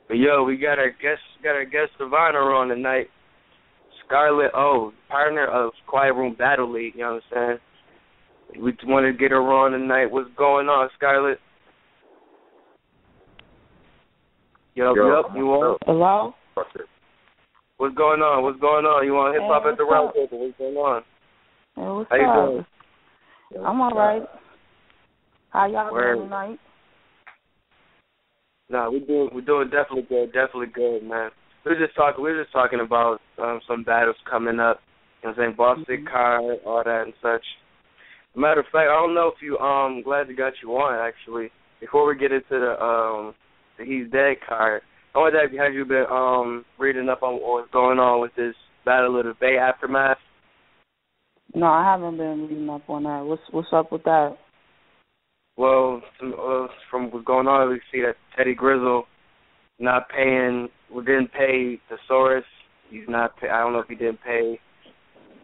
But yo, we got our guest diviner on tonight. Scarlett, partner of Quiet Room Battle League, you know what I'm saying? We want to get her on tonight. What's going on, Scarlett? Yo, you on? Hello? What's going on? You on hip-hop at the round table? What's going on? Hey, what's How you doing? I'm all right. How y'all doing tonight? Nah, we're doing definitely good, man. We were just talking about some battles coming up. You know what I'm saying? Boston Card, all that and such. Matter of fact, I don't know if you glad to got you on actually. Before we get into the He's Dead card, I wanted to ask you, have you been reading up on what's going on with this Battle of the Bay aftermath? No, I haven't been reading up on that. What's up with that? Well, from what's going on, we see that Teddy Grizzle didn't pay Thesaurus. He's not. I don't know if he didn't pay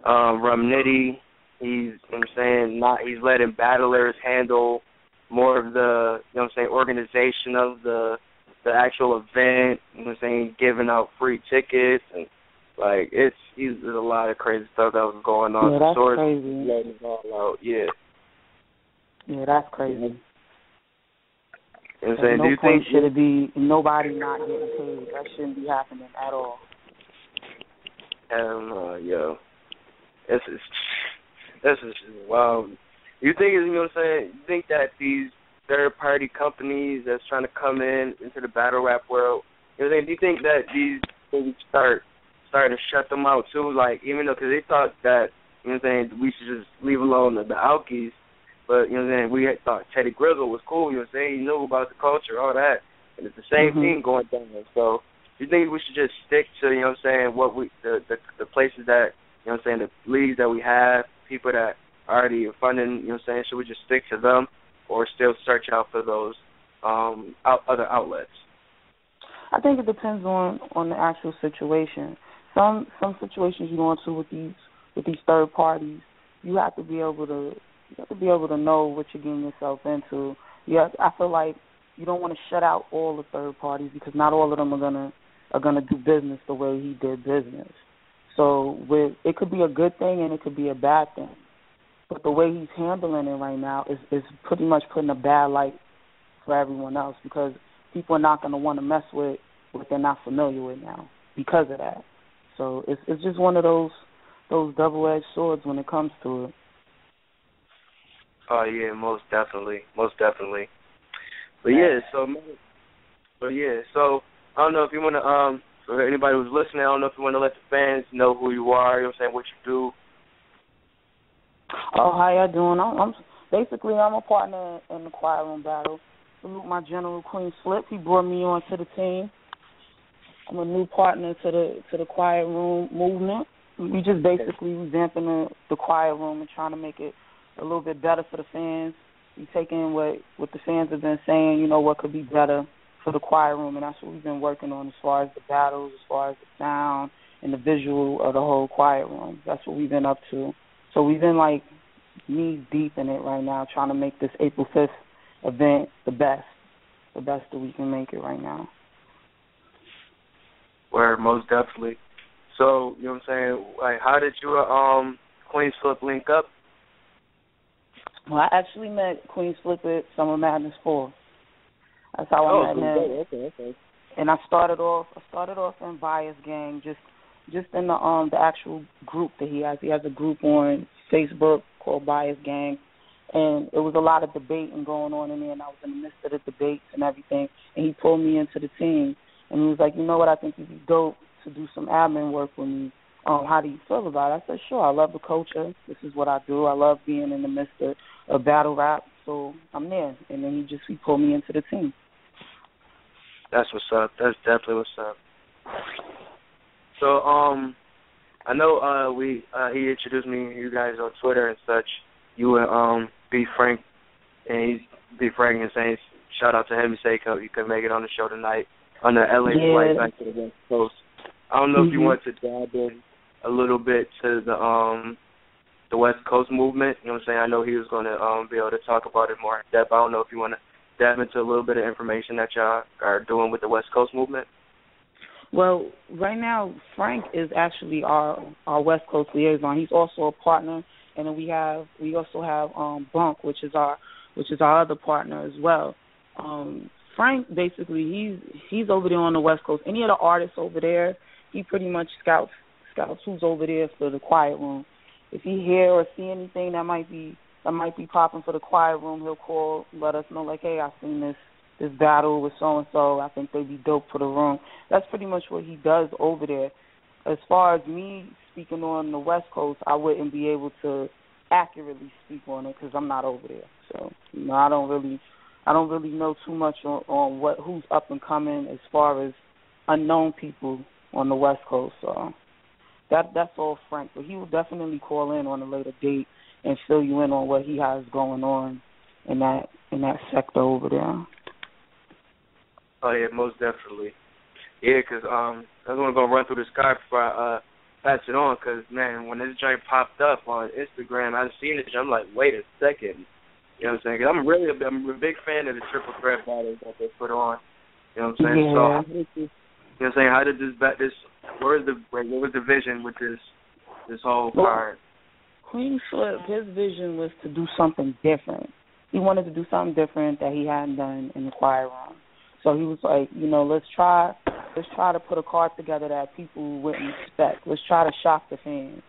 Rum Nitty. He's he's letting battlers handle more of the organization of the actual event. You know what I'm saying, giving out free tickets and there's a lot of crazy stuff that was going on. Yeah, that's crazy. Letting it all out. Yeah. Yeah, that's crazy. You know what I'm saying? No Do you point think should it be nobody not getting paid? That shouldn't be happening at all. Yo. This is wow. You think you think that these third party companies that's trying to come into the battle rap world, do you think that these things starting to shut them out too? Like, even though, because they thought that, we should just leave alone the Alkies, but, we had thought Teddy Grizzle was cool, he knew about the culture, all that, and it's the same thing going down there. So, do you think we should just stick to, what the places that, the leagues that we have, people that are already funding, should we just stick to them or still search out for those other outlets? I think it depends on the actual situation. Some situations you go into with these third parties, you have to be able to know what you're getting yourself into. Yeah, I feel like you don't want to shut out all the third parties because not all of them are gonna do business the way he did business. So it could be a good thing and it could be a bad thing. But the way he's handling it right now is pretty much putting a bad light for everyone else because people are not going to want to mess with what they're not familiar with now because of that. So it's just one of those double-edged swords when it comes to it. Oh yeah, most definitely. But so I don't know if you want to for anybody who's listening, I don't know if you want to let the fans know who you are, what you do. Oh, how y'all doing? I'm a partner in the Quiet Room Battle. Salute my general, Queenzflip. He brought me on to the team. I'm a new partner to the Quiet Room movement. We just basically revamping the Quiet Room and trying to make it a little bit better for the fans. We taking what the fans have been saying, what could be better for the Quiet Room, and that's what we've been working on as far as the battles, as far as the sound and the visual of the whole Quiet Room. That's what we've been up to. So we've been knee deep in it right now, trying to make this April 5th event the best that we can make it right now. Where most definitely. So, how did you Queenzflip link up? Well, I actually met Queenzflip at Summer Madness 4. That's how I met him. Okay. And I started off in Bias Gang, just in the actual group that he has. He has a group on Facebook called Bias Gang, and it was a lot of debating going on in there, and I was in the midst of the debates and everything, and he pulled me into the team, and he was like, what, I think you'd be dope to do some admin work with me. How do you feel about it? I said, sure, I love the culture. This is what I do. I love being in the midst of battle rap, so I'm there. And then he pulled me into the team. That's what's up. That's definitely what's up. So, I know he introduced you guys on Twitter and such. You and B Frank, and he's B Frank and saying shout out to him. He said you could make it on the show tonight on the LA flight back to the West Coast. I don't know if you want to dive in a little bit to the West Coast movement. I know he was going to be able to talk about it more in depth. I don't know if you want to dive into a little bit of information that y'all are doing with the West Coast movement? Well, right now, Frank is actually our West Coast liaison. He's also a partner, and then we also have Bunk, which is our other partner as well. Frank basically he's over there on the West Coast. Any of the artists over there, he pretty much scouts who's over there for the quiet room. If he hear or see anything that might be popping for the quiet room, he'll call, let us know, like, hey, I seen this battle with so and so. I think they'd be dope for the room. That's pretty much what he does over there. As far as me speaking on the West Coast, I wouldn't be able to accurately speak on it because I'm not over there. So I don't really know too much on who's up and coming as far as unknown people on the West Coast. So that's all Frank. But he will definitely call in on a later date and fill you in on what he has going on in that sector over there. Oh yeah, most definitely. Yeah, because I was going to go run through this card before I pass it on. Because man, when this joint popped up on Instagram, I seen it. I'm like, wait a second. You know what I'm saying? 'Cause I'm a big fan of the triple threat battles that they put on. You know what I'm saying? Yeah. So, you know what I'm saying? How did what was the vision with this whole card? Queenzflip, his vision was to do something different. He wanted to do something different that he hadn't done in the quiet room. So he was like, let's try to put a card together that people wouldn't expect. Let's try to shock the fans.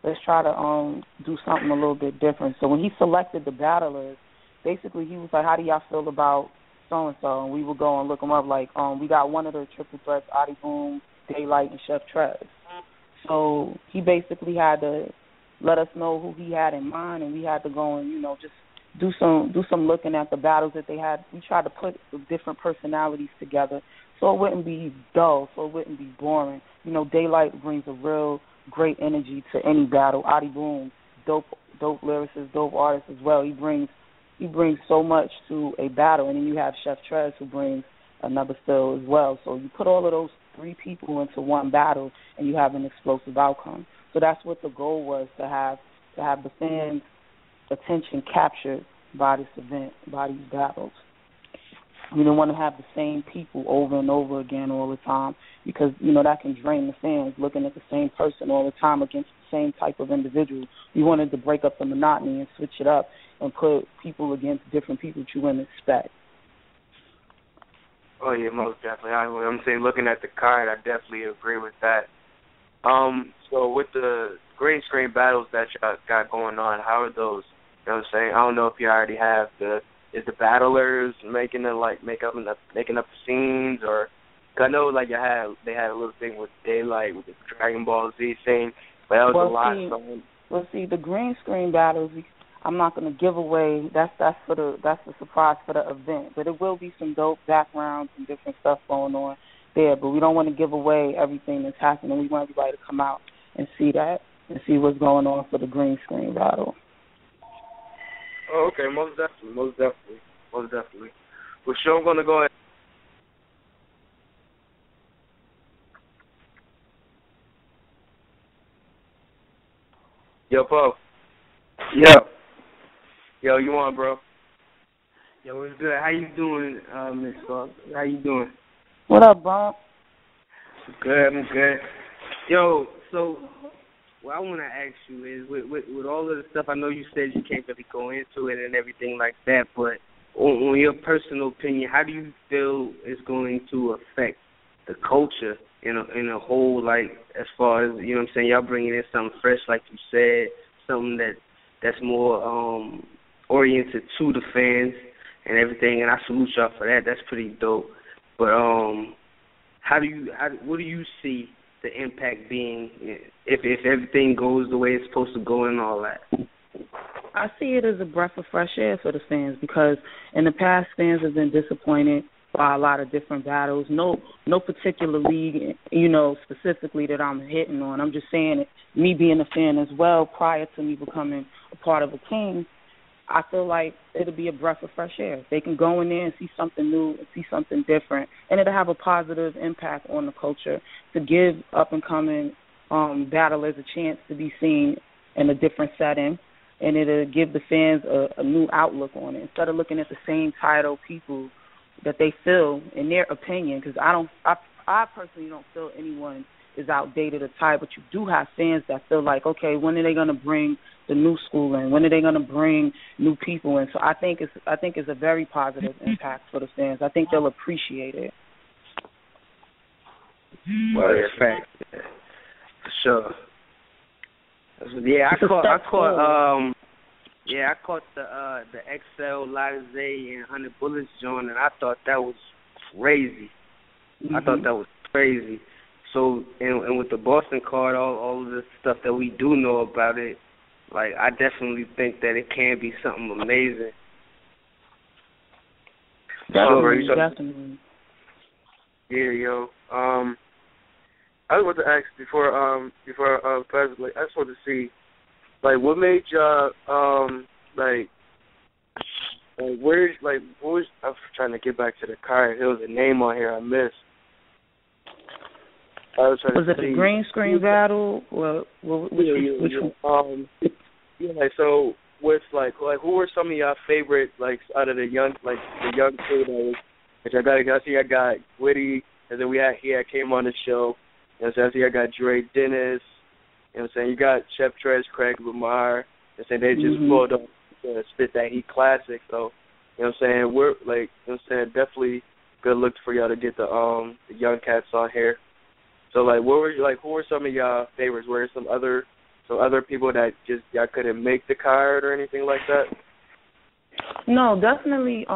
Let's try to do something a little bit different. So when he selected the battlers, basically he was like, how do y'all feel about so-and-so? And we would go and look them up. Like, we got one of the triple threats, Adi Boom, Daylight, and Chef Trez. So he basically had to let us know who he had in mind, and we had to go and, just do some looking at the battles that they had. We tried to put the different personalities together so it wouldn't be dull, so it wouldn't be boring. Daylight brings a real great energy to any battle. Adi Boom, dope lyricist, dope artist as well. He brings so much to a battle, and then you have Chef Trez who brings another still as well. So you put all of those three people into one battle, and you have an explosive outcome. So that's what the goal was, to have the fans' attention captured by this event, by these battles. We don't want to have the same people over and over again all the time because, that can drain the fans, looking at the same person all the time against the same type of individual. We wanted to break up the monotony and switch it up and put people against different people that you wouldn't expect. Oh, yeah, most definitely. I'm saying, looking at the card, I definitely agree with that. So with the green screen battles that y'all got going on, how are those? You know what I'm saying? I don't know if you already have the battlers making up the scenes, or cause I know they had a little thing with Daylight with the Dragon Ball Z thing, but that was a lot. Well, see, the green screen battles, I'm not going to give away. That's the surprise for the event, but it will be some dope backgrounds and different stuff going on there. But we don't want to give away everything that's happening. We want everybody to come out and see that and see what's going on for the green screen battle. Oh, okay, most definitely. Well, sure, I'm going to go ahead. Yo, Poe. Yo, you on, bro? Yo, what's good? How you doing, Miss Clark? How you doing? What up, Bob? I'm good. Yo, so what I want to ask you is, with all of the stuff, I know you said you can't really go into it and everything like that, but on your personal opinion, how do you feel it's going to affect the culture in a whole, like, as far as, you know what I'm saying, y'all bringing in something fresh, like you said, something that's more oriented to the fans and everything, and I salute y'all for that. That's pretty dope. But what do you see the impact being if everything goes the way it's supposed to go and all that? I see it as a breath of fresh air for the fans because in the past, fans have been disappointed by a lot of different battles. No particular league, specifically that I'm hitting on. I'm just saying it, me being a fan as well, prior to me becoming a part of a team, I feel like it'll be a breath of fresh air. They can go in there and see something new and see something different, and it'll have a positive impact on the culture to give up-and-coming battlers a chance to be seen in a different setting and it'll give the fans a new outlook on it instead of looking at the same title people that they feel in their opinion. Because I personally don't feel anyone is outdated or tired, but you do have fans that feel like, okay, when are they going to bring the new school in? When are they going to bring new people in? So I think it's a very positive impact for the fans. I think they'll appreciate it. Well, that's fact. Yeah, for sure. Yeah, I caught the XL Lize and 100 Bullets joint, and I thought that was crazy. Mm-hmm. I thought that was crazy. So, and with the Boston card, all of the stuff that we do know about it, like, I definitely think that it can be something amazing. Definitely. Yeah, yo. I was about to ask before President, I just wanted to see, like, what made y'all, what was, I'm trying to get back to the card. There was a name on here I missed. Was it a green screen battle, or which one? Yeah, so what's like who were some of y'all favorite, like, out of the young crew that was, which I got Witty, and then he came on the show. You know what I'm saying? I got Dre Dennis. You know what I'm saying? You got Chef Trez, Craig Lamar. You know what I'm saying? They just pulled up to Spit That Heat Classic. So, you know what I'm saying? We're, like, you know what I'm saying, definitely good look for y'all to get the young cats on here. So, like, who were some of y'all favorites? Were there some other people that just y'all couldn't make the card or anything like that? No, definitely.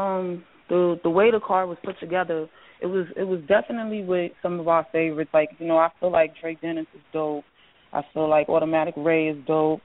The way the card was put together, it was definitely with some of our favorites. Like, you know, I feel like Drake Dennis is dope. I feel like Automatic Ray is dope.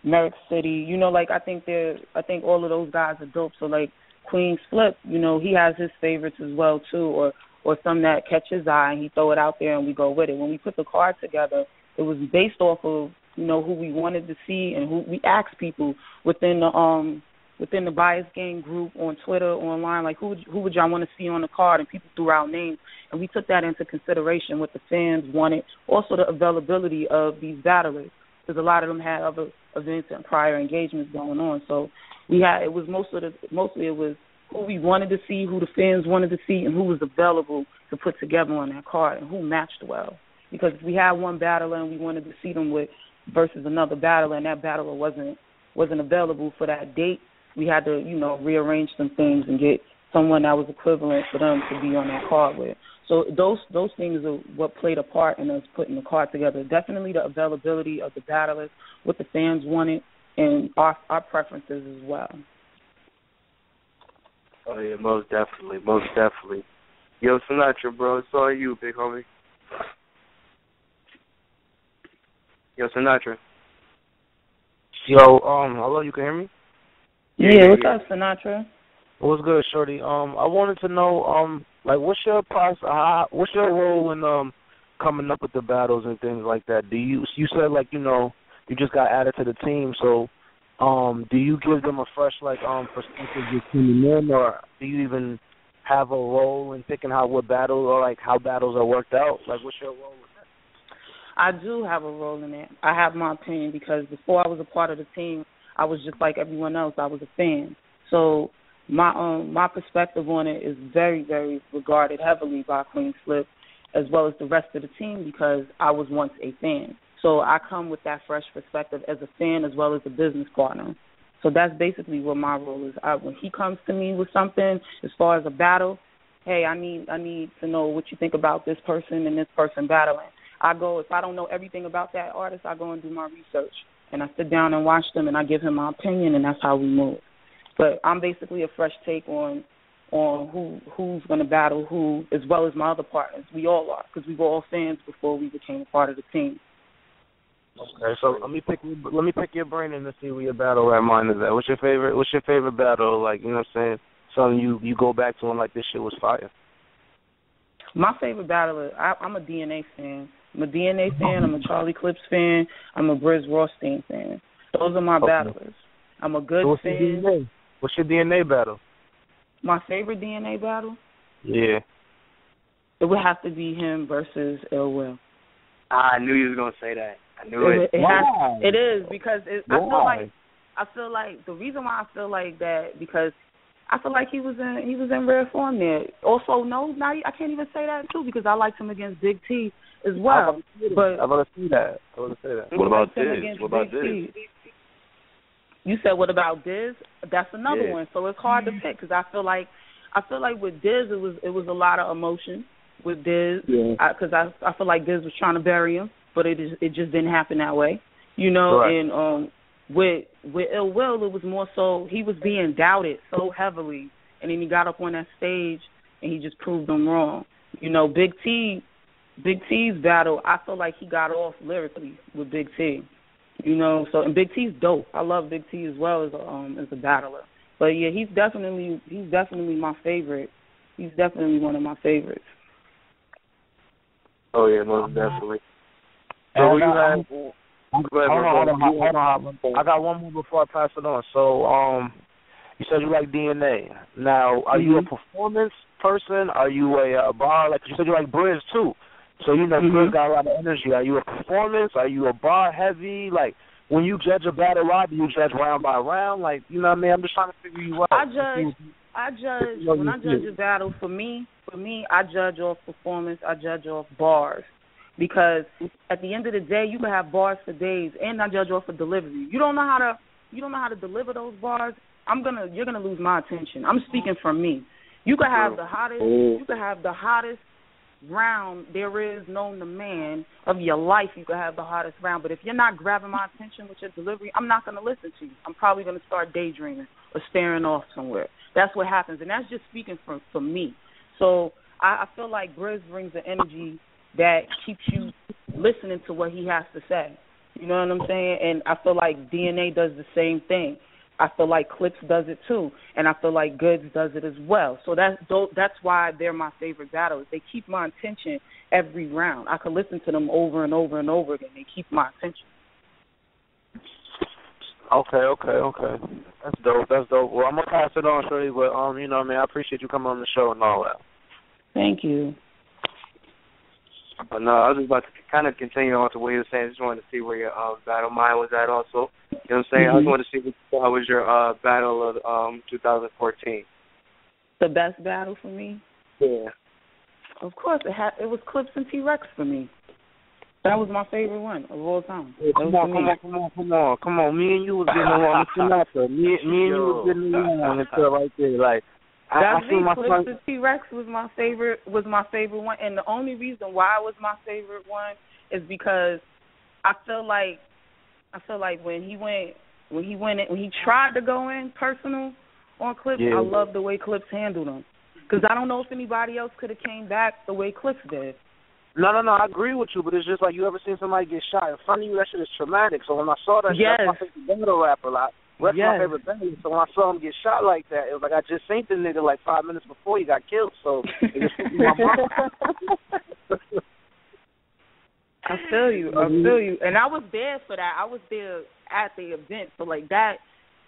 Merrick City, you know, like, I think all of those guys are dope. So, like, Queenzflip, you know, he has his favorites as well too, or some that catch his eye and he throw it out there and we go with it. When we put the card together, it was based off of, you know, who we wanted to see and who we asked people within the Bias Gang group on Twitter, online, like, who would y'all want to see on the card, and people threw out names, and we took that into consideration, what the fans wanted, also the availability of these battlers, because a lot of them had other events and prior engagements going on. So mostly it was who we wanted to see, who the fans wanted to see, and who was available to put together on that card, and who matched well. Because if we had one battler and we wanted to see them with versus another battler, and that battler wasn't available for that date, we had to, you know, rearrange some things and get someone that was equivalent for them to be on that card with. So those things are what played a part in us putting the card together. Definitely the availability of the battlers, what the fans wanted, and our preferences as well. Oh, yeah, most definitely. Yo, Sinatra, bro, it's all you, big homie. Yo, Sinatra. Yo, hello, you can hear me? Yeah, what's up, Sinatra? What's good, Shorty? I wanted to know, like, what's your role in coming up with the battles and things like that? You said, like, you know, you just got added to the team, so do you give them a fresh, like, perspective you're tuning in, or do you even have a role in picking what battles, or, like, how battles are worked out? Like, what's your role with that? I do have a role in it. I have my opinion, because before I was a part of the team, I was just like everyone else. I was a fan. So my perspective on it is very, very regarded heavily by Queenzflip as well as the rest of the team, because I was once a fan. So I come with that fresh perspective as a fan as well as a business partner. So that's basically what my role is. When he comes to me with something as far as a battle, hey, I need to know what you think about this person and this person battling. If I don't know everything about that artist, I go and do my research. And I sit down and watch them, and I give him my opinion, and that's how we move. But I'm basically a fresh take on who's going to battle who, as well as my other partners. We all are, because we were all fans before we became a part of the team. Okay, so let me pick your brain and see where your battle rap mind is at. What's your favorite battle? Like, you know what I'm saying? Something you go back to and like, this shit was fire. My favorite battler, I'm a DNA fan. I'm a DNA fan. I'm a Charlie Clips fan. I'm a Briz Rothstein fan. Those are my battlers. I'm a good fan. What's your DNA battle? My favorite DNA battle? Yeah. It would have to be him versus Ill Will. I knew you was gonna say that. I knew it. It is, because I I feel like the reason why I feel like that because I feel like he was in rare form there. Also, no, now I can't even say that too because I liked him against Big T as well. I'm gonna say that. What about Diz? What about Diz? You said what about Diz? That's another one. So it's hard to pick because I feel like with Diz it was a lot of emotion with Diz because I feel like Diz was trying to bury him, but it just didn't happen that way, you know. Right. And with Ill Will, it was more so he was being doubted so heavily, and then he got up on that stage and he just proved them wrong. You know, Big T's battle, I feel like he got off lyrically with Big T. You know, so and Big T's dope. I love Big T as well as a battler. But yeah, he's definitely my favorite. He's definitely one of my favorites. Oh yeah, most definitely. So you have. Hold on. I got one more before I pass it on. So, you said you like DNA. Now, are you a performance person? Are you a bar? Like you said, you like Briz too. So you know, Briz got a lot of energy. Are you a performance? Are you a bar heavy? Like when you judge a battle, do you judge round by round? Like you know what I mean? I'm just trying to figure you out. I judge when I judge a battle. For me, I judge off performance. I judge off bars. Because at the end of the day, you can have bars for days, and I judge off of delivery. You don't know how to deliver those bars. You're gonna lose my attention. I'm speaking for me. You could have the hottest round there is known to man of your life. You could have the hottest round, but if you're not grabbing my attention with your delivery, I'm not gonna listen to you. I'm probably gonna start daydreaming or staring off somewhere. That's what happens, and that's just speaking for me. So I feel like Briz brings the energy that keeps you listening to what he has to say. You know what I'm saying? And I feel like DNA does the same thing. I feel like Clips does it too. And I feel like Goods does it as well. So that's why they're my favorite battles. They keep my attention every round. I could listen to them over and over and over again. They keep my attention. Okay. That's dope. Well, I'm going to pass it on, Shorty, but, you know what I mean, I appreciate you coming on the show and all that. Thank you. But no, I was just about to kind of continue on to what you were saying. I just wanted to see where your battle mind was at also. You know what I'm saying? I just wanted to see how was your battle of 2014. The best battle for me? Yeah. Of course, it was Clips and T-Rex for me. That was my favorite one of all time. Yeah, come on. Me and you was getting along with Sinatra. Me and you was getting along until right there. Like, That's me. Clips and T-Rex was my favorite one, and the only reason why it was my favorite one is because I feel like when he tried to go in personal on Clips, I love the way Clips handled him. Because I don't know if anybody else could have came back the way Clips did. No, I agree with you, but it's just like you ever seen somebody get shot in front of you, that shit is traumatic. So when I saw that shit, that's my favorite battle rapper. Like, that's my favorite battle. So when I saw him get shot like that, it was like I just seen the nigga like 5 minutes before he got killed. So it just hit my mind. I feel you. And I was there for that. I was there at the event. So, like, that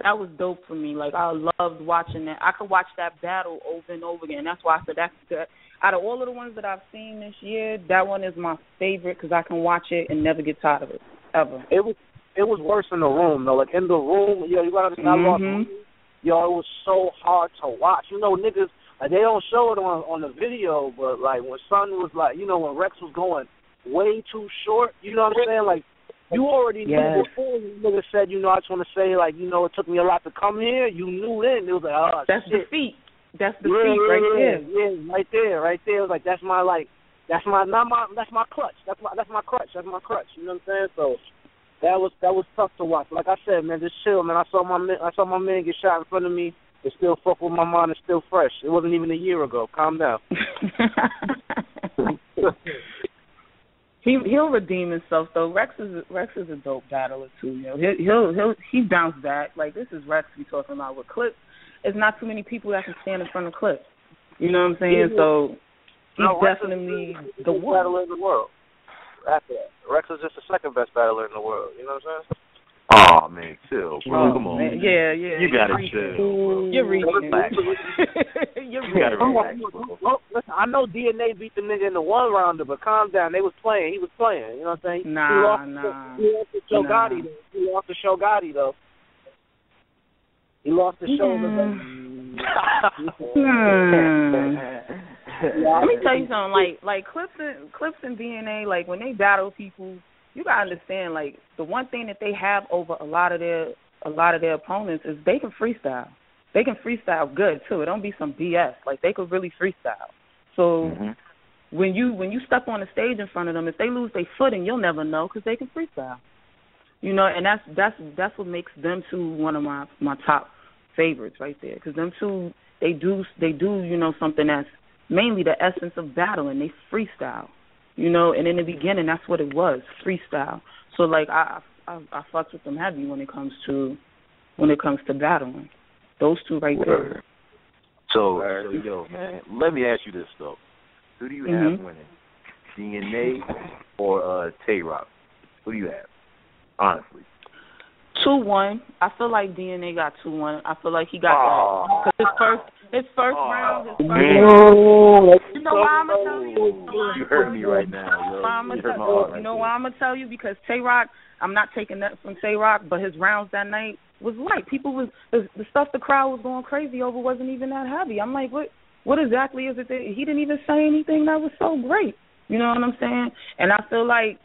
was dope for me. Like, I loved watching that. I could watch that battle over and over again. That's why I said that. Out of all of the ones that I've seen this year, that one is my favorite because I can watch it and never get tired of it, ever. It was worse in the room, though. Like, in the room, you got to understand, it was so hard to watch. You know, niggas, like, they don't show it on the video, but, like, when Son was, like, you know, when Rex was going way too short, you know what I'm saying? Like, you already knew before the nigga said, you know, I just want to say, like, you know, it took me a lot to come here. You knew then. It was like, oh, that's shit. Defeat. That's the feat right there. Yeah, right there. It was like that's my clutch. That's my crutch. You know what I'm saying? So that was tough to watch. Like I said, man, just chill, man. I saw my man get shot in front of me. It still fuck with my mind. It's still fresh. It wasn't even a year ago. Calm down. He'll redeem himself though. Rex is a dope battler too. You know, he bounced back. Like this is Rex we talking about with Clips. There's not too many people that can stand in front of Clips. You know what I'm saying? So he's definitely the one. Battler in the world. After that, Rex is just the second best battler in the world. You know what I'm saying? Oh man, chill, bro. Come on. Man. Yeah. You gotta chill. You're reaching. You gotta relax. Listen, I know DNA beat the nigga in the one rounder, but calm down. He was playing. You know what I'm saying? Nah. He lost to Show Gotti though. He lost the shoulder. Let me tell you something. Like Clips and DNA, like when they battle people, you gotta understand. Like the one thing that they have over a lot of their opponents is they can freestyle. They can freestyle good too. It don't be some BS. Like they could really freestyle. So when you step on the stage in front of them, if they lose their footing, you'll never know because they can freestyle. You know, and that's what makes them two one of my top favorites right there. Because them two, they do you know, something that's mainly the essence of battling. They freestyle. You know, and in the beginning, that's what it was, freestyle. So like I fucks with them heavy when it comes to battling. Those two right there. So yo, man, let me ask you this though: who do you have winning, DNA or Tay-Rock? Who do you have? Honestly. 2-1. I feel like DNA got 2-1. I feel like he got that because his first round. You know why I'm gonna tell you? You hurt me right now, yo. You know why I'm gonna tell you? Because Tay-Rock, I'm not taking that from Tay-Rock, but his rounds that night was light. People was the stuff the crowd was going crazy over wasn't even that heavy. I'm like, what exactly is it that he didn't even say anything that was so great? You know what I'm saying? And I feel like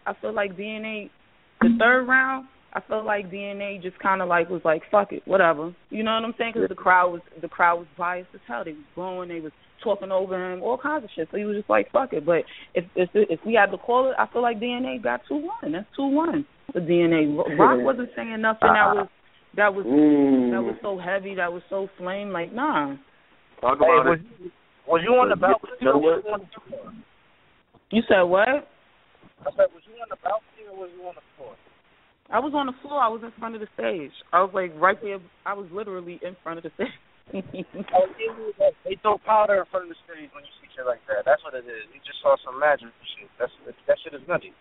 DNA, the third round, I felt like DNA just kind of like was like, fuck it, whatever. You know what I'm saying? Because the crowd was biased as hell. They was blowing, they was talking over him, all kinds of shit. So he was just like, fuck it. But if we had to call it, I feel like DNA got 2-1. That's 2-1 for DNA. Rock wasn't saying nothing that was so heavy, that was so flame. Like, nah. Talk about it. Was you on the balcony or was you on the floor? You said what? I said, was you on the balcony or was you on the floor? I was on the floor. I was in front of the stage. I was like right there. I was literally in front of the stage. They throw powder in front of the stage when you see shit like that. That's what it is. You just saw some magic shit. That shit is nutty.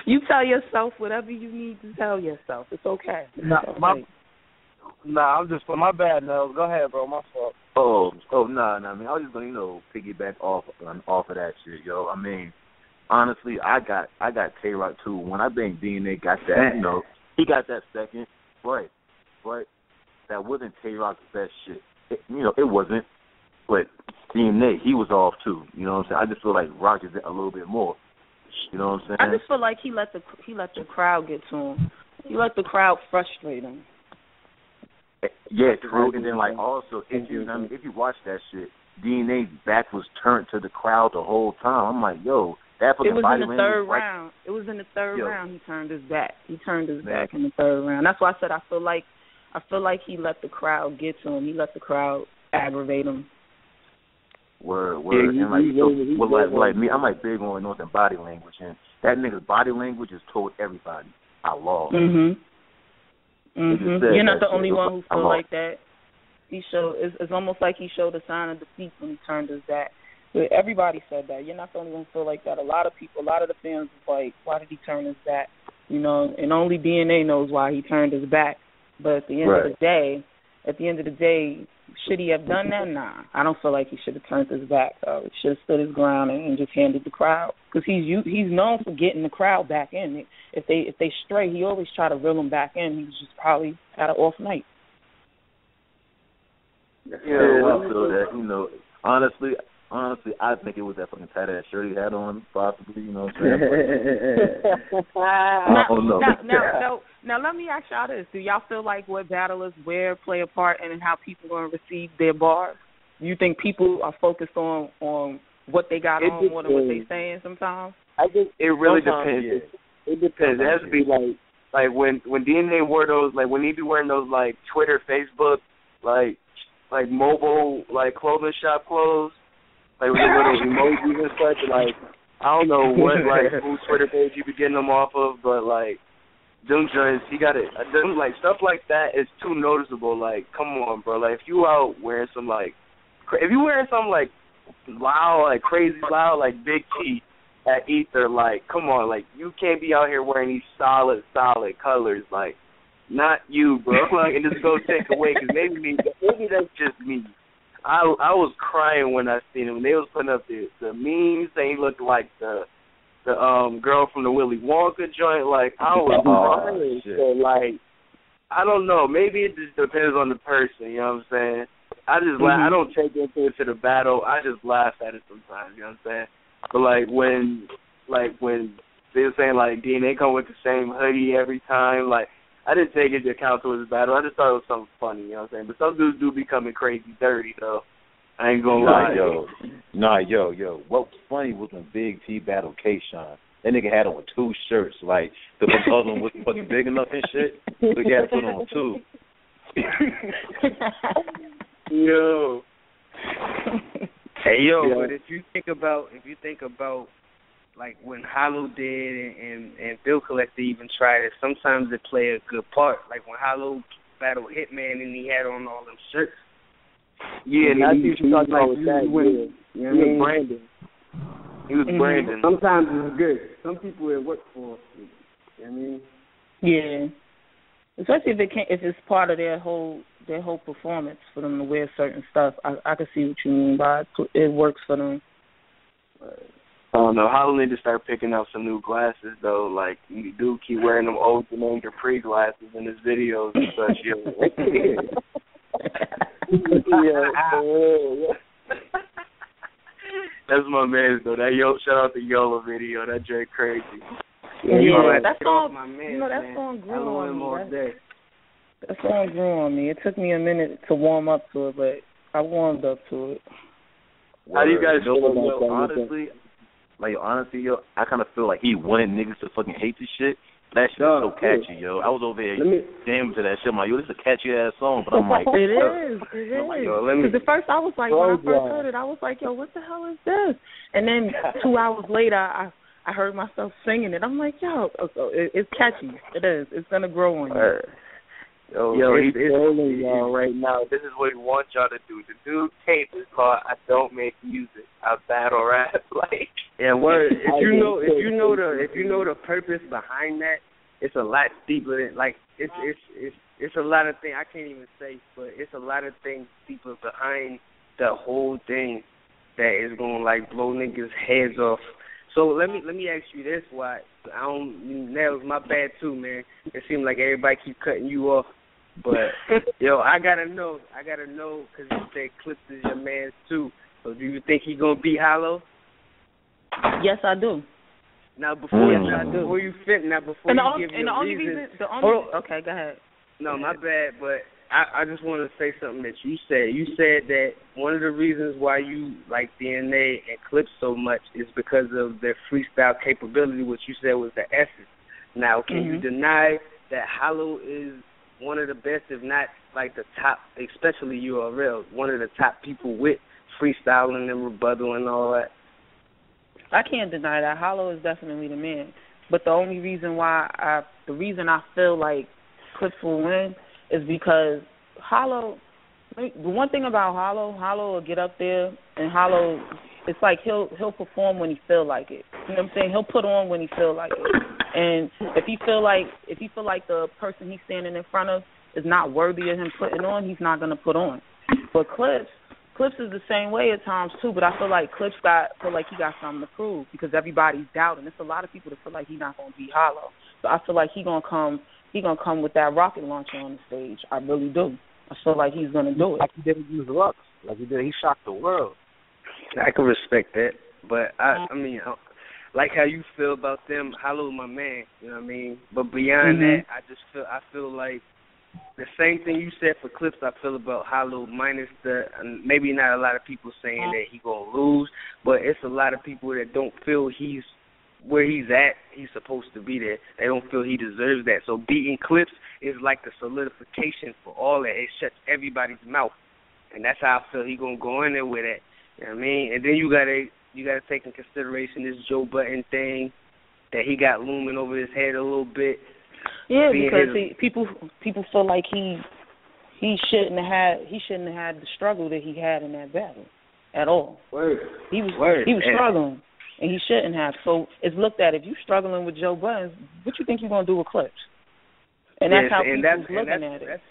You tell yourself whatever you need to tell yourself. It's okay. I'm just for my bad, Nels. Go ahead, bro. My fault. Nah. I mean, I was just gonna, piggyback off of that shit, yo. I mean, honestly, I got Tay-Rock too. When I think DNA got that, he got that second, but that wasn't Tay-Rock's best shit. It wasn't. But DNA, he was off too. You know what I'm saying? I just feel like Rock is a little bit more. You know what I'm saying? I just feel like he let the crowd get to him. He let the crowd frustrate him. Yeah, true. And then also, if you watch that shit, DNA's back was turned to the crowd the whole time. I'm like, yo, that fucking body language. It was in the third round. He turned his back. He turned his back in the third round. That's why I said I feel like he let the crowd get to him. He let the crowd aggravate him. Word. And like me, I'm like big on Northern body language, and that nigga's body language is told everybody, I lost. You're not the only one who feel like that. It's almost like he showed a sign of defeat when he turned his back. But everybody said that. You're not the only one who feel like that. A lot of people, a lot of the fans was like, why did he turn his back? And only DNA knows why he turned his back. But at the end of the day, should he have done that? Nah. I don't feel like he should have turned his back. He should have stood his ground and just handled the crowd. Because he's known for getting the crowd back in. If they stray, he always try to reel them back in. He was just probably had an off night. Yeah, I feel that. Honestly, I think it was that fucking tight ass shirt he had on, possibly. You know what I'm saying? I don't know. Now, let me ask y'all this: do y'all feel like what battlers wear play a part in how people are going to receive their bars? Do you think people are focused on what they got on more than what they saying sometimes? I think it really depends. Yeah. It depends. It has to be like when DNA wore those, like when he be wearing those like Twitter, Facebook, like mobile clothing shop clothes. Like with little emojis and such, like I don't know what whose Twitter page you be getting them off of, but them joints, he got it. Them stuff like that is too noticeable. Like, come on, bro. Like if you out wearing some if you wearing some loud, crazy loud, Big T at Ether, come on, you can't be out here wearing these solid colors, not you, bro. And just go take away, because maybe that's just me. I was crying when I seen him. They was putting up the memes saying he looked like the girl from the Willy Wonka joint. I was crying. So I don't know. Maybe it just depends on the person. You know what I'm saying? I just I don't take it into the battle. I just laugh at it sometimes. You know what I'm saying? But when they were saying like DNA come with the same hoodie every time, like I didn't take it into account towards the battle. I just thought it was something funny. You know what I'm saying? But some dudes do be coming crazy dirty though. I ain't gonna lie. Yo. What was funny was when Big T battled K-Shine. That nigga had on 2 shirts. Like, the other one wasn't big enough and shit. So he had to put on 2. Yo. Hey, yo, but if you think about, like, when Hollow did and Bill Collector even tried it, sometimes it play a good part. Like, when Hollow battled Hitman and he had on all them shirts. Yeah, and that's what you're talking about with that. You know what I mean? Brandon. He was Brandon. Sometimes it's good. Some people it work for. You know what I mean? Yeah. Especially if it's part of their whole performance for them to wear certain stuff. I can see what you mean by it works for them. I don't know. Hollow need to start picking up some new glasses though. Like you do keep wearing them old Jermaine Dupri glasses in his videos and such. Yeah. That's my man though. Shout out the YOLO video. That Drake crazy. Yeah, that song. My man, that song grew on me. That song grew on me. It took me a minute to warm up to it, but I warmed up to it. How do you guys feel about that? Honestly, I kind of feel like he wanted niggas to fucking hate this shit. That shit is so catchy, yo. I was over there jamming to that shit. I'm like, yo, this is a catchy ass song, but I'm like, it is. Because at first I was like, when I first heard it, I was like, yo, what the hell is this? And then 2 hours later, I heard myself singing it. I'm like, yo, it's catchy. It is. It's gonna grow on you. Yo, he's trolling y'all right now. This is what he wants y'all to do. The new tape is called "I Don't Make Music, I Battle Rap." Like, yeah, word. If you know the purpose behind that, it's a lot deeper than like it's a lot of things I can't even say, but it's a lot of things deeper behind the whole thing that is gonna like blow niggas' heads off. So let me ask you this: why that was my bad too, man. It seems like everybody keep cutting you off. But, yo, I gotta know, because you said Clips is your man, too. So do you think he gonna beat Hollow? Yes, I do. Now, before you give your reason... Okay, go ahead. No, my bad, but I just want to say something that you said. You said that one of the reasons why you like DNA and Clips so much is because of their freestyle capability, which you said was the essence. Now, can you deny that Hollow is one of the best, if not like the top, especially URL, one of the top people with freestyling and rebuttal and all that? I can't deny that. Hollow is definitely the man. But the only reason I feel like Clips will win is because Hollow, the one thing about Hollow will get up there and Hollow, it's like he'll perform when he feel like it. You know what I'm saying? He'll put on when he feel like it. And if he feel like the person he's standing in front of is not worthy of him putting on, he's not gonna put on. But Clips is the same way at times too. But I feel like Clips feel like he got something to prove because everybody's doubting. There's a lot of people that feel like he's not gonna beat Hollow. So I feel like he's gonna come with that rocket launcher on the stage. I really do. I feel like he's gonna do it. Like he didn't use Lux. Like he shocked the world. I can respect that, but I mean, like how you feel about them, Hollow my man, you know what I mean? But beyond that, I feel like the same thing you said for Clips, I feel about Hollow, minus maybe not a lot of people saying that he gonna lose, but it's a lot of people that don't feel he's where he's at, he's supposed to be there. They don't feel he deserves that. So beating Clips is like the solidification for all that. It shuts everybody's mouth. And that's how I feel he gonna go in there with it. You know what I mean? And then you gotta take in consideration this Joe Budden thing that he got looming over his head a little bit. Yeah, because people feel like he shouldn't have had the struggle that he had in that battle at all. He was struggling, and he shouldn't have. So it's looked at, if you struggling with Joe Budden, what you think you're gonna do with Clips? And that's how people's looking at it.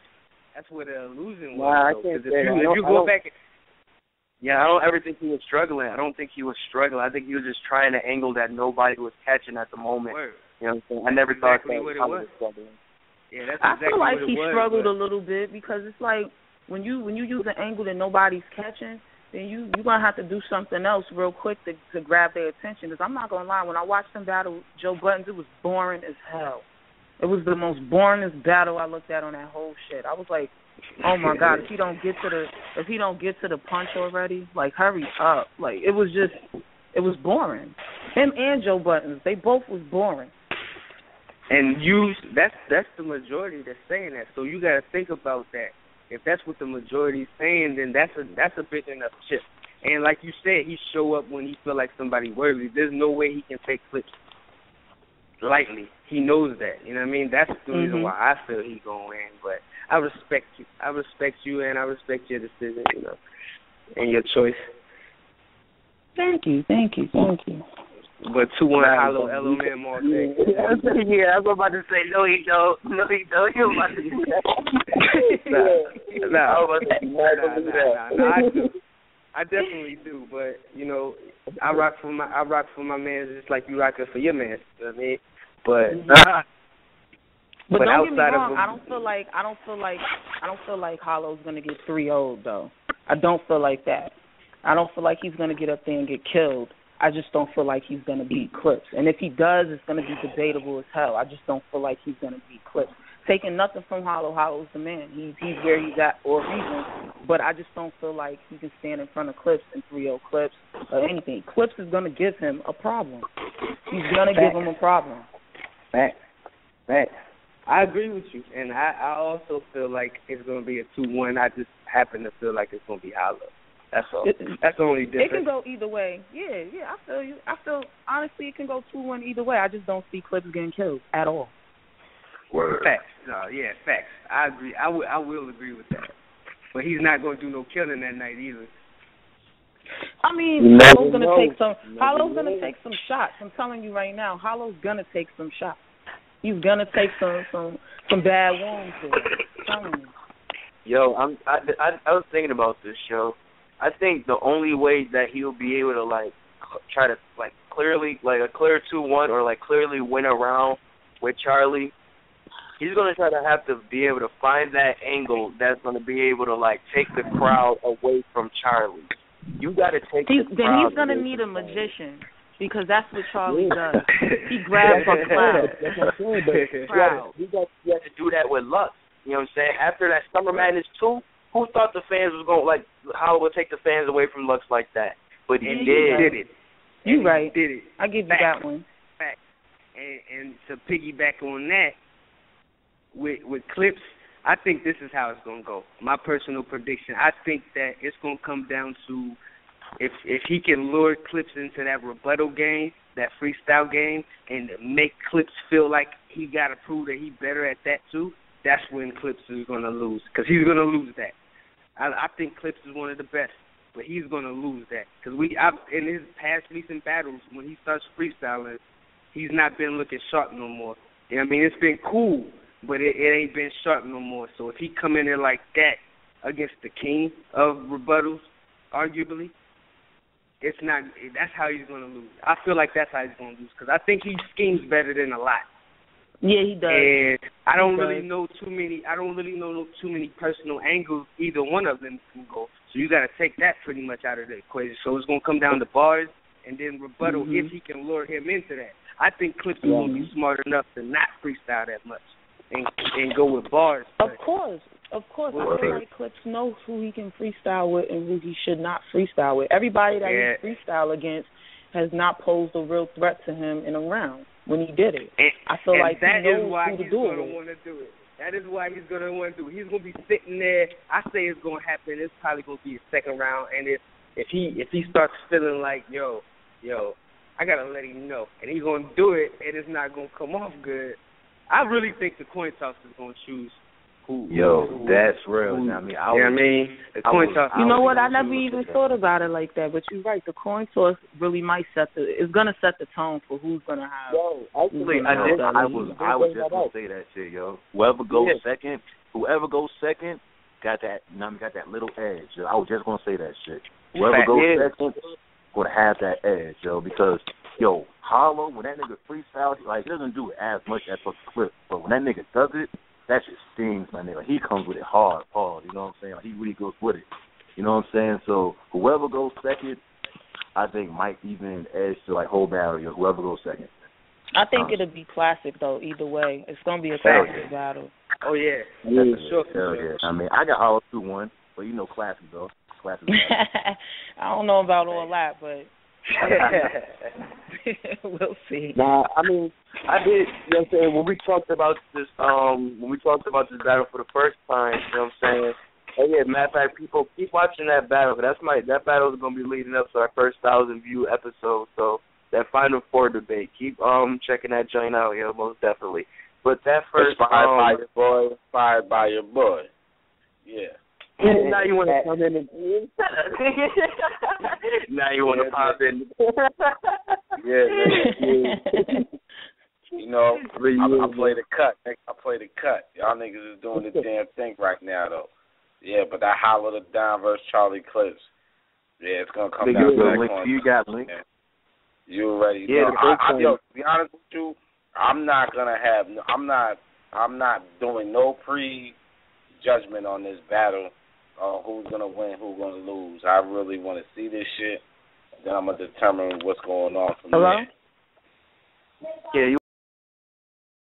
That's where the illusion was. If you go back. Yeah, I don't ever think he was struggling. I don't think he was struggling. I think he was just trying to angle that nobody was catching at the moment. Word. You know what I'm saying? I never thought that what it was struggling. Yeah, that's I exactly feel like what it he was, struggled but a little bit because it's like when you use an angle that nobody's catching, then you're gonna have to do something else real quick to grab their attention. Because I'm not gonna lie, when I watched him battle Joe Buttons, it was boring as hell. It was the most boringest battle I looked at on that whole shit. I was like, oh my God, if he don't get to the punch already, like hurry up. Like it was boring. Him and Joe Buttons, they both was boring. And that's the majority that's saying that. So you got to think about that. If that's what the majority's saying, then that's a big enough chip. And like you said, he show up when he feel like somebody worthy. There's no way he can take clips lightly. He knows that. You know what I mean? That's the reason why I feel he gonna win. But I respect you. I respect you, and I respect your decision. You know, and your choice. Thank you. But 2-1 Hollow LOM all day. Yeah, I was about to say, no, he don't. You're about to do that. Nah, I do. I definitely do. But, you know, I rock for my man just like you rocking for your man. You know what I mean? But don't get me wrong, of I don't feel like Hollow's gonna get 3-0'd though. I don't feel like that. I don't feel like he's gonna get up there and get killed. I just don't feel like he's going to beat Clips. And if he does, it's going to be debatable as hell. I just don't feel like he's going to beat Clips. Taking nothing from Hollow. Hollow's the man. He's where he's at for a reason. But I just don't feel like he can stand in front of Clips and 3-0 Clips or anything. Clips is going to give him a problem. He's going to give him a problem. Facts. I agree with you. And I also feel like it's going to be a 2-1. I just happen to feel like it's going to be Hollow. That's all. That's the only difference. It can go either way. Yeah, I feel you. I feel, honestly, it can go 2-1 either way. I just don't see Clips getting killed at all. Word. Facts. Facts. I agree. I will agree with that. But he's not going to do no killing that night either. I mean, Hollow's going to take some shots. I'm telling you right now, Hollow's going to take some shots. He's going to take some bad wounds there. I'm telling you. Yo, I was thinking about this show. I think the only way that he'll be able to try to clearly a clear 2-1 or clearly win a round with Charlie, he's gonna try to have to be able to find that angle that's gonna be able to take the crowd away from Charlie. You gotta take the crowd. Then he's gonna need a magician because that's what Charlie does. He grabs a crowd. He has to do that with Lux. You know what I'm saying? After that Summer Madness 2. Who thought the fans was going how would take the fans away from Lux like that? But he did it. You right. Did it. I give you that one. Fact. And to piggyback on that, with Clips, I think this is how it's gonna go. My personal prediction. I think that it's gonna come down to if he can lure Clips into that rebuttal game, that freestyle game, and make Clips feel like he gotta prove that he's better at that too. That's when Clips is gonna lose, because he's gonna lose that. I think Clips is one of the best, but he's going to lose that. Because in his past recent battles, when he starts freestyling, he's not been looking sharp no more. You know what I mean? It's been cool, but it ain't been sharp no more. So if he come in there like that against the king of rebuttals, arguably, that's how he's going to lose. I feel like that's how he's going to lose, because I think he schemes better than a lot. Yeah, he does. And I don't really know too many personal angles either one of them can go. So you got to take that pretty much out of the equation. So it's going to come down to bars and then rebuttal if he can lure him into that. I think Clips is going to be smart enough to not freestyle that much and go with bars. Of course. I feel like Clips knows who he can freestyle with and who he should not freestyle with. Everybody that he freestyle against has not posed a real threat to him in a round when he did it. I feel like he knows who to do it with. That is why he's going to want to do it. He's going to be sitting there. I say it's going to happen. It's probably going to be a second round. And if he starts feeling like, yo, I got to let him know, and he's going to do it, and it's not going to come off good, I really think the coin toss is going to choose who. That's real. The coin toss. You know what? I never even thought about it like that. But you're right. The coin toss really might it's going to set the tone for who's going to have. I was just going to say that shit, yo. Whoever goes second, got that little edge. Yo. I was just going to say that shit. Whoever goes second, going to have that edge, yo. Because, Hollow, when that nigga freestyles, he doesn't do it as much as for Clip. But when that nigga does it, that shit stings, my nigga. Like, he comes with it hard, Paul. You know what I'm saying? Like, he really goes with it. You know what I'm saying? So whoever goes second, I think might even edge to like whole battle. Whoever goes second. I think it'll be classic though. Either way, it's gonna be a classic battle. Oh yeah, yeah. Sure. Yeah. I mean, I got all 2-1, but you know, classic though. Classic. I don't know about all that, but we'll see. Nah, I mean, I did. You know what I'm saying? When we talked about this battle for the first time, you know what I'm saying? Oh yeah, matter of fact, people keep watching that battle. That battle is gonna be leading up to our first 1,000-view episode. So that Final Four debate, keep checking that joint out, most definitely. But that first inspired by your boy. Yeah. Now you want to come in and now you want to pop in. Yeah, man. You know, I play the cut. I play the cut. Y'all niggas is doing the damn thing right now, though. Yeah, but that Holler the Down versus Charlie Clips. Yeah, it's gonna come down to that. You got link. You already know. To be honest with you, I'm not doing no pre-judgment on this battle. Who's gonna win, who's gonna lose. I really want to see this shit. Then I'm gonna determine what's going on from there. Yeah, you